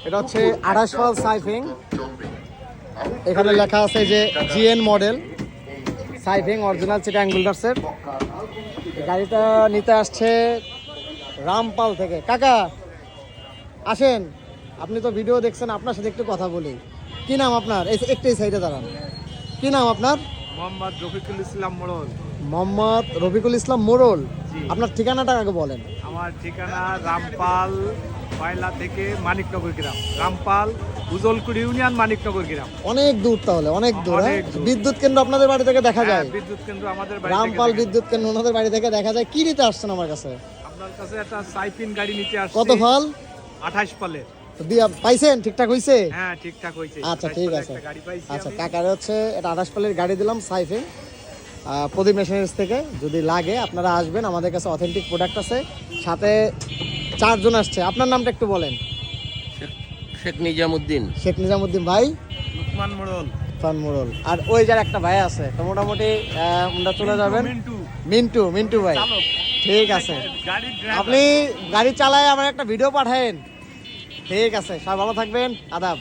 এটা হচ্ছে 28 ফাল সাইফিং। এখানে লেখা আছে যে জিএন মডেল সাইফিং অরিজিনাল চিটাগাং বিল্ডার্সের। গাড়িটা নিতে আসছে রামপাল থেকে। কাকা আসেন, আপনি তো ভিডিও দেখছেন, আপনার সাথে একটু কথা বলি। কি নাম আপনার? একটু এই সাইডে দাঁড়ান। কি নাম আপনার? মোহাম্মদ রফিকুল ইসলাম মোড়ল। মোহাম্মদ রফিকুল ইসলাম মোড়ল। আপনার ঠিকানাটা আগে বলেন। আমার ঠিকানা রামপাল পায়লা থেকে মানিকনগর গ্রাম। রামপাল উজলকুড়ি ইউনিয়ন মানিকনগর গ্রাম। অনেক দূর, তাহলে অনেক দূর। অনেক দূর। বিদ্যুৎ কেন্দ্র আপনাদের বাড়ি থেকে দেখা যায়? বিদ্যুৎ কেন্দ্র আমাদের বাড়ি থেকে রামপাল দেখা বিদ্যুৎ কেন্দ্র ওনাদের বাড়ি থেকে দেখা যায়। কি নিতে আসছেন আমার কাছে? যায়। আপনার কাছে একটা সাইফিন গাড়ি নিতে আসছি। কত ফাল? 28 পালের। দিয়া পাইছেন? ঠিকঠাক হইছে? হ্যাঁ ঠিকঠাক হয়েছে। আচ্ছা 28 ঠিক পালের আছে। একটা গাড়ি পাইছি আচ্ছা আমি। কাকারে হচ্ছে এটা 28 পালের গাড়ি দিলাম সাইফিং প্রদীপ মেশিনারিজ থেকে। যদি লাগে আপনারা আসবেন, আমাদের কাছে অথেন্টিক প্রোডাক্ট আছে। সাথে 4 জন আসছে। আপনার নামটা একটু বলেন। শেখ নিজামুদ্দিন। শেখ নিজামুদ্দিন ভাই, লুকমান মোড়ল, ফান মোড়ল। আর ওই যার একটা ভাই আছে, তো মোটামুটি আমরা চলে যাবেন। মিন্টু মিন্টু ভাই, চালক। ঠিক আছে। গাড়ির ড্রাইভার। আপনি গাড়ি চালায় আমার একটা ভিডিও পাঠায়েন। ঠিক আছে, সবাই ভালো থাকবেন। আদাব।